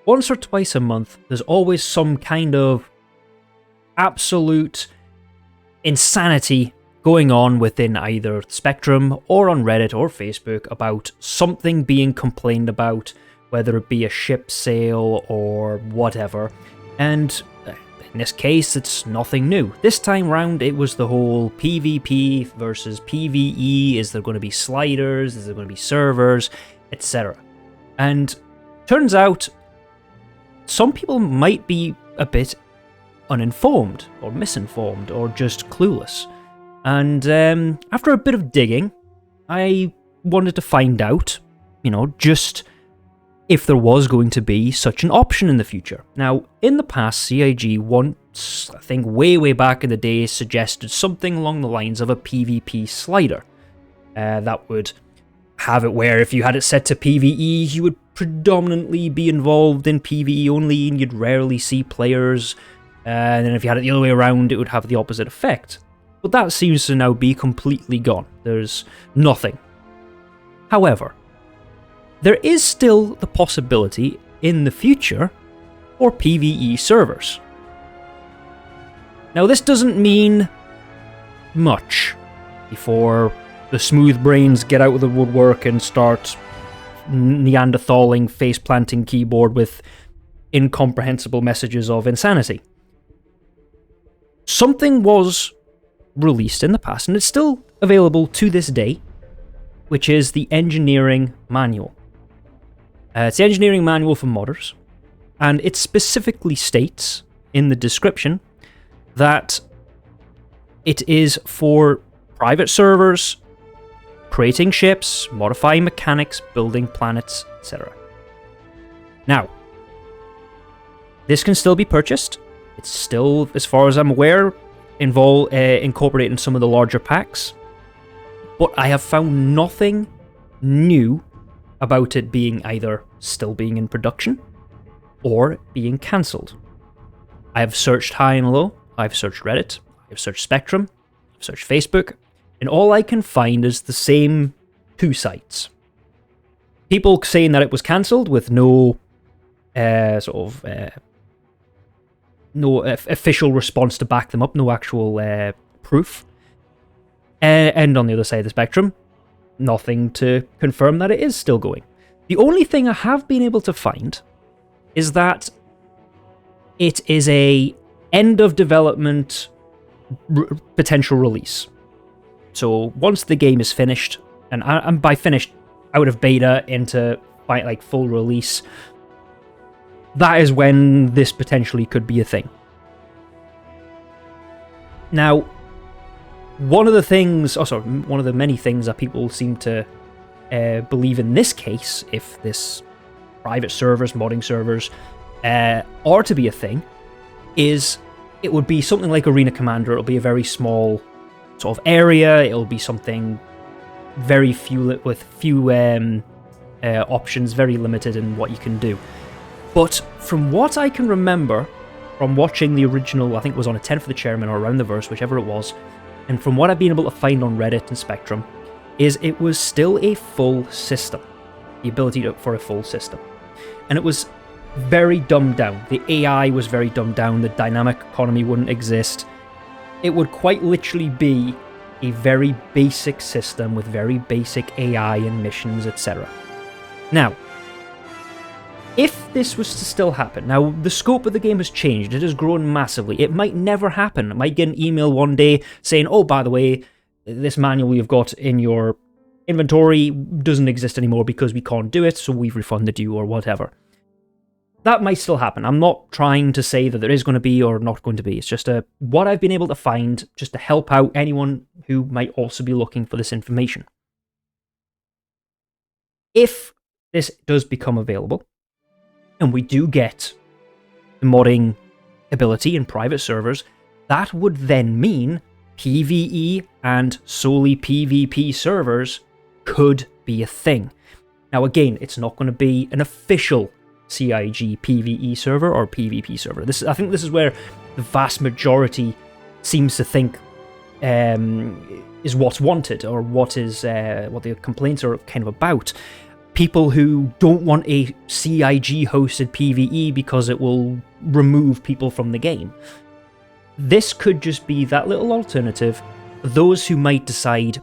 once or twice a month, there's always some kind of absolute insanity going on within either Spectrum or on Reddit or Facebook about something being complained about, whether it be a ship sale or whatever. And in this case, it's nothing new. This time round, it was the whole PvP versus PvE. Is there going to be sliders? Is there going to be servers? Etc. And turns out, some people might be a bit uninformed, or misinformed, or just clueless. And after a bit of digging, I wanted to find out, just if there was going to be such an option in the future. Now, in the past, CiG once, I think way back in the day, suggested something along the lines of a PvP slider. That would have it where if you had it set to PvE, you would predominantly be involved in PvE only, and you'd rarely see players. And then if you had it the other way around, it would have the opposite effect. But that seems to now be completely gone. There's nothing. However, there is still the possibility in the future for PvE servers. Now, this doesn't mean much before the smooth brains get out of the woodwork and start Neanderthaling, face-planting keyboard with incomprehensible messages of insanity. Something was released in the past, and it's still available to this day, which is the engineering manual. It's the engineering manual for modders, and it specifically states in the description that it is for private servers, creating ships, modifying mechanics, building planets, etc. Now, this can still be purchased. It's still, as far as I'm aware, incorporated in some of the larger packs, but I have found nothing new about it being either still being in production or being cancelled. I have searched high and low, I've searched Reddit, I've searched Spectrum, I've searched Facebook, and all I can find is the same two sites. People saying that it was cancelled with no no official response to back them up, no actual proof. And on the other side of the spectrum, nothing to confirm that it is still going. The only thing I have been able to find is that it is a end of development potential release. So once the game is finished, and by finished, out of beta into full release, that is when this potentially could be a thing. Now, one of the many things that people seem to believe in this case, if this private servers, modding servers, are to be a thing, is it would be something like Arena Commander. It'll be a very small sort of area. It'll be something very few, with few options, very limited in what you can do. But from what I can remember from watching the original, I think it was on a 10 for the Chairman or Around the Verse, whichever it was, and from what I've been able to find on Reddit and Spectrum, is it was still a full system. The ability for a full system. And it was very dumbed down. The AI was very dumbed down. The dynamic economy wouldn't exist. It would quite literally be a very basic system with very basic AI and missions, etc. Now, if this was to still happen, now the scope of the game has changed, it has grown massively, it might never happen. I might get an email one day saying, oh, by the way, this manual you've got in your inventory doesn't exist anymore because we can't do it, so we've refunded you or whatever. That might still happen. I'm not trying to say that there is going to be or not going to be. It's just what I've been able to find just to help out anyone who might also be looking for this information. If this does become available, and we do get the modding ability in private servers, that would then mean PvE and solely PvP servers could be a thing. Now again, it's not going to be an official CiG PvE server or PvP server. I think this is where the vast majority seems to think is what's wanted, or what the complaints are kind of about. people who don't want a CiG hosted PvE because it will remove people from the game. This could just be that little alternative. Those who might decide,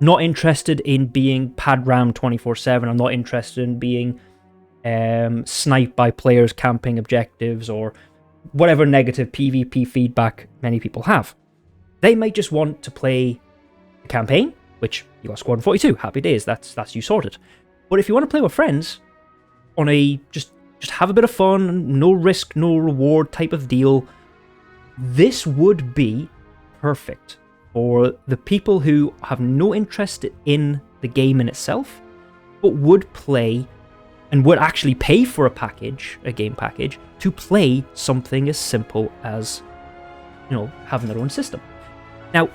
not interested in being pad rammed 24/7, I'm not interested in being sniped by players camping objectives, or whatever negative PvP feedback many people have. They might just want to play a campaign, which you got Squadron 42, happy days, that's you sorted. But if you want to play with friends on a just have a bit of fun, no risk, no reward type of deal, this would be perfect for the people who have no interest in the game in itself, but would play and would actually pay for a game package, to play something as simple as, having their own system. Now,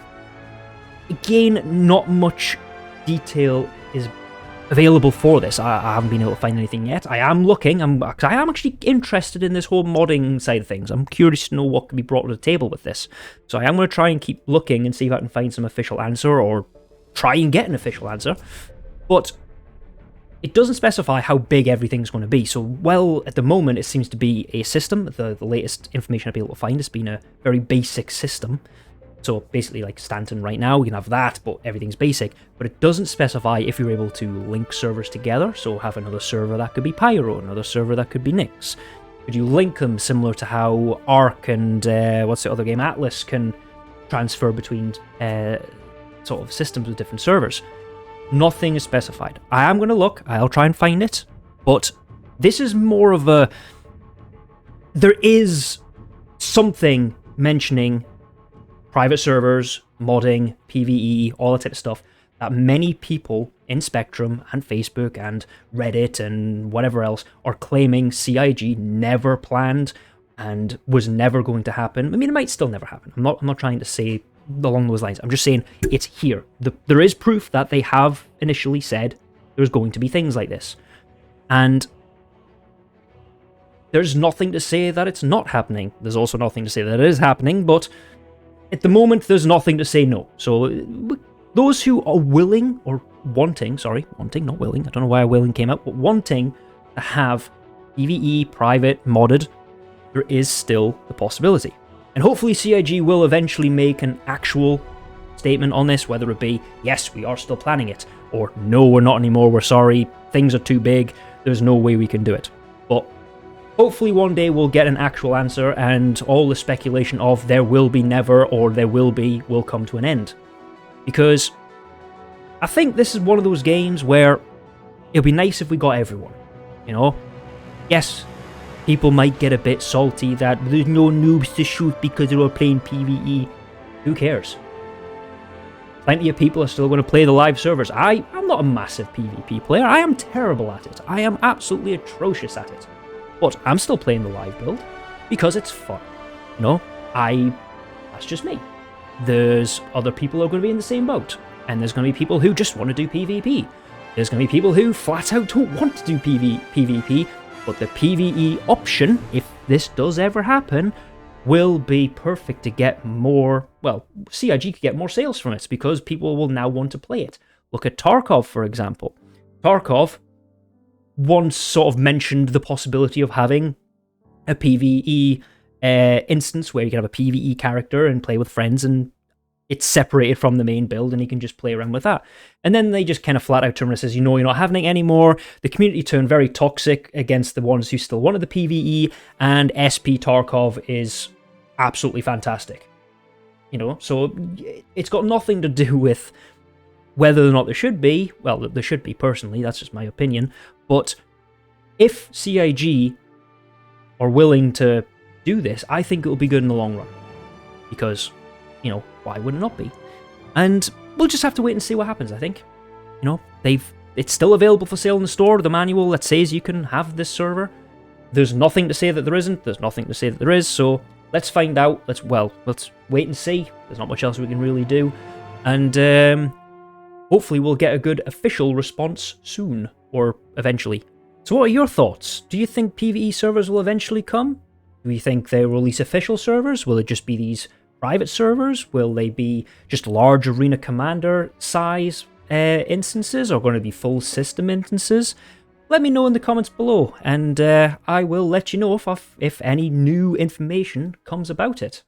again, not much detail is available for this. I haven't been able to find anything yet. I am looking, I am actually interested in this whole modding side of things. I'm curious to know what can be brought to the table with this. So I am going to try and keep looking and see if I can find some official answer, or try and get an official answer. But it doesn't specify how big everything's going to be. So, well, at the moment, it seems to be a system. The latest information I've been able to find has been a very basic system. So basically like Stanton right now, we can have that, but everything's basic. But it doesn't specify if you're able to link servers together, so have another server that could be Pyro, another server that could be Nyx. Could you link them similar to how Ark and, what's the other game, Atlas can transfer between sort of systems with different servers? Nothing is specified. I am going to look, I'll try and find it, but this is more of a... There is something mentioning private servers, modding, PvE, all that type of stuff that many people in Spectrum and Facebook and Reddit and whatever else are claiming CiG never planned and was never going to happen. I mean, it might still never happen. I'm not trying to say along those lines. I'm just saying it's here. There is proof that they have initially said there's going to be things like this. And there's nothing to say that it's not happening. There's also nothing to say that it is happening, but at the moment, there's nothing to say no. So those who are willing, or wanting, not willing, I don't know why willing came out, but wanting to have PvE, private, modded, there is still the possibility. And hopefully CiG will eventually make an actual statement on this, whether it be, yes, we are still planning it, or no, we're not anymore, we're sorry, things are too big, there's no way we can do it. But hopefully one day we'll get an actual answer, and all the speculation of there will be never or there will be will come to an end. Because I think this is one of those games where it'd be nice if we got everyone. Yes, people might get a bit salty that there's no noobs to shoot because they're all playing PvE. Who cares? Plenty of people are still going to play the live servers. I'm not a massive PvP player. I am terrible at it. I am absolutely atrocious at it. But I'm still playing the live build because it's fun. That's just me. There's other people who are going to be in the same boat. And there's going to be people who just want to do PvP. There's going to be people who flat out don't want to do PvP. But the PvE option, if this does ever happen, will be perfect to get more... Well, CiG could get more sales from it because people will now want to play it. Look at Tarkov, for example. Tarkov once sort of mentioned the possibility of having a PvE instance where you can have a PvE character and play with friends, and it's separated from the main build and you can just play around with that. And then they just kind of flat out turned and says, you're not having it anymore. The community turned very toxic against the ones who still wanted the PvE, and SP Tarkov is absolutely fantastic. So it's got nothing to do with whether or not there should be. Well, there should be, personally, that's just my opinion. But if CiG are willing to do this, I think it will be good in the long run. Because, why would it not be? And we'll just have to wait and see what happens, I think. It's still available for sale in the store, the manual that says you can have this server. There's nothing to say that there isn't, there's nothing to say that there is, so let's find out. Let's wait and see. There's not much else we can really do. And hopefully we'll get a good official response soon, or eventually. So what are your thoughts? Do you think PvE servers will eventually come? Do you think they'll release official servers? Will it just be these private servers? Will they be just large arena commander size? instances or going to be full system instances? Let me know in the comments below, and I will let you know if any new information comes about it.